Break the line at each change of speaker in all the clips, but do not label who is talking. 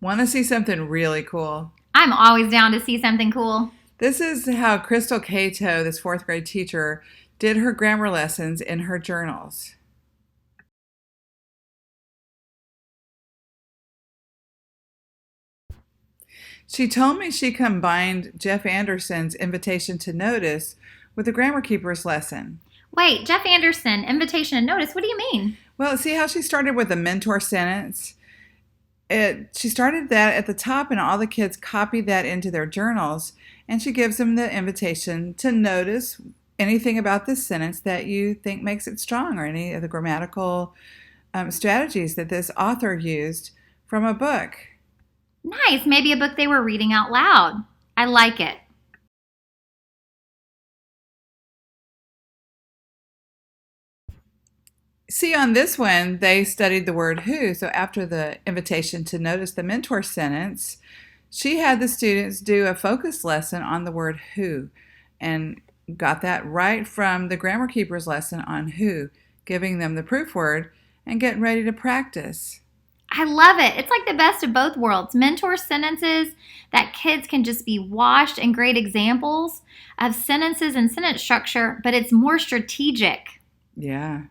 Want to see something really cool?
I'm always down to see something cool.
This is how Kato, this fourth grade teacher, did her grammar lessons in her journals. She told me she combined Jeff Anderson's invitation to notice with the Grammar Keeper's lesson.
Wait, Jeff Anderson, invitation and notice, what do you mean?
Well, see how she started with a mentor sentence? She started that at the top, and all the kids copied that into their journals, and she gives them the invitation to notice anything about this sentence that you think makes it strong, or any of the grammatical strategies that this author used from a book.
Nice, maybe a book they were reading out loud. I like it.
See, on this one, they studied the word who. So after the invitation to notice the mentor sentence, she had the students do a focus lesson on the word who, and got that right from the Grammar Keeper's lesson on who, giving them the proof word and getting ready to practice.
I love it. It's like the best of both worlds. Mentor sentences that kids can just be washed and great examples of sentences and sentence structure, but it's more strategic.
Yeah.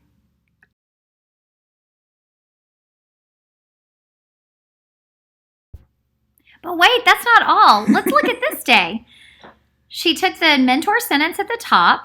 But wait, that's not all. Let's look at this day. She took the mentor sentence at the top,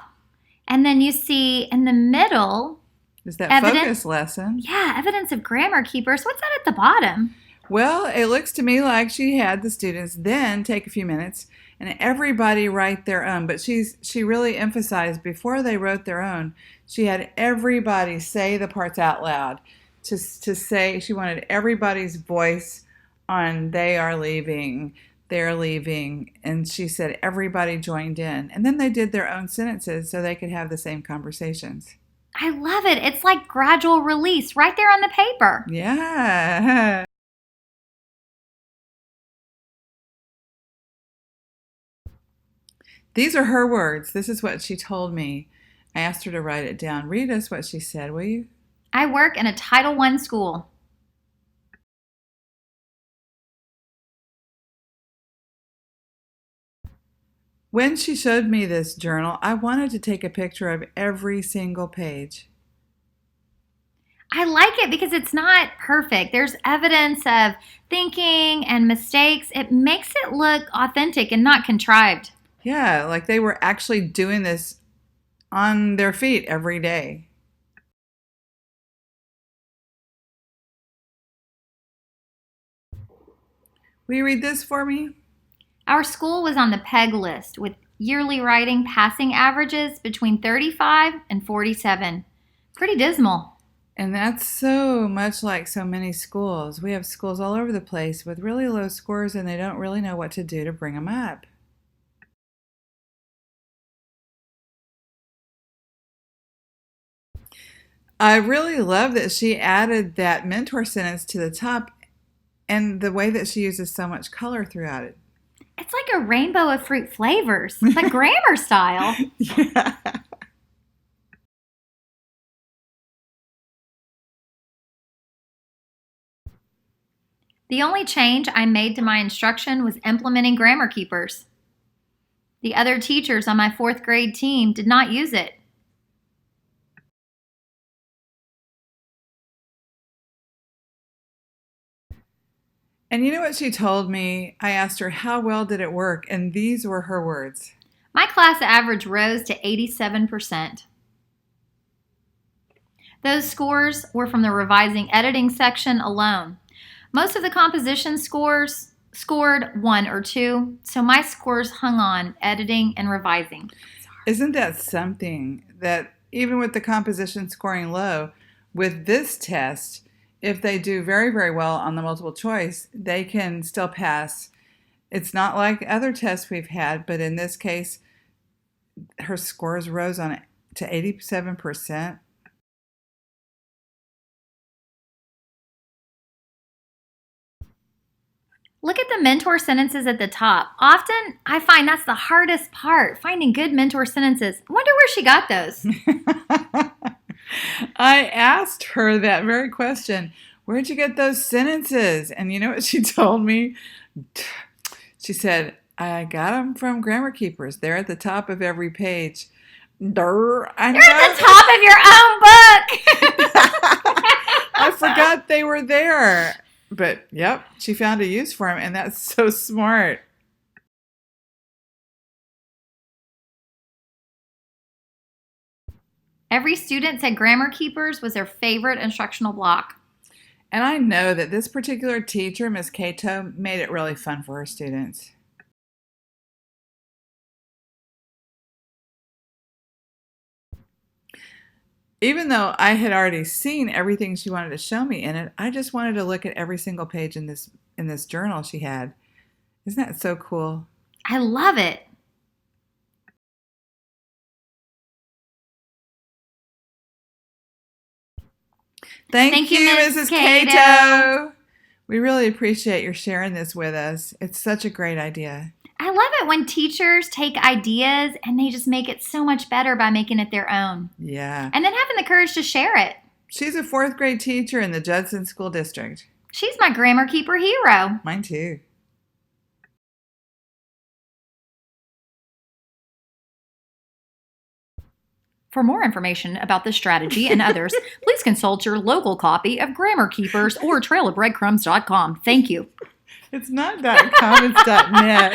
and then you see in the middle,
is that focus lesson?
Yeah, evidence of grammar keepers. What's that at the bottom?
Well, it looks to me like she had the students then take a few minutes and everybody write their own. But she really emphasized before they wrote their own, she had everybody say the parts out loud. To say, she wanted everybody's voice on they are leaving, they're leaving, and she said everybody joined in. And then they did their own sentences so they could have the same conversations.
I love it. It's like gradual release right there on the paper.
Yeah. These are her words. This is what she told me. I asked her to write it down. Read us what she said, will you?
I work in a Title I school.
When she showed me this journal, I wanted to take a picture of every single page.
I like it because it's not perfect. There's evidence of thinking and mistakes. It makes it look authentic and not contrived.
Yeah, like they were actually doing this on their feet every day. Will you read this for me?
Our school was on the PEG list with yearly writing passing averages between 35 and 47. Pretty dismal.
And that's so much like so many schools. We have schools all over the place with really low scores, and they don't really know what to do to bring them up. I really love that she added that mentor sentence to the top and the way that she uses so much color throughout it.
It's like a rainbow of fruit flavors, like grammar style.
Yeah.
The only change I made to my instruction was implementing grammar keepers. The other teachers on my fourth grade team did not use it.
And you know what she told me? I asked her, how well did it work? And these were her words.
My class average rose to 87%. Those scores were from the revising editing section alone. Most of the composition scores scored 1 or 2, so my scores hung on editing and revising.
Isn't that something that even with the composition scoring low, with this test, if they do very, very well on the multiple choice, they can still pass. It's not like other tests we've had, but in this case, her scores rose on it to 87%.
Look at the mentor sentences at the top. Often, I find that's the hardest part, finding good mentor sentences. I wonder where she got those.
I asked her that very question. Where'd you get those sentences? And you know what she told me? She said, I got them from Grammar Keepers. They're at the top of every page. They're
at the top of your own book.
I forgot they were there. But, yep, she found a use for them, and that's so smart.
Every student said Grammar Keepers was their favorite instructional block.
And I know that this particular teacher, Miss Kato, made it really fun for her students. Even though I had already seen everything she wanted to show me in it, I just wanted to look at every single page in this journal she had. Isn't that so cool?
I love it.
Thank you, Mrs. Kato. We really appreciate your sharing this with us. It's such a great idea.
I love it when teachers take ideas and they just make it so much better by making it their own.
Yeah.
And then having the courage to share it.
She's a 4th grade teacher in the Judson School District.
She's my Grammar Keeper hero.
Mine too.
For more information about this strategy and others, please consult your local copy of Grammar Keepers or trailofbreadcrumbs.com. Thank you.
It's not .com, it's .net.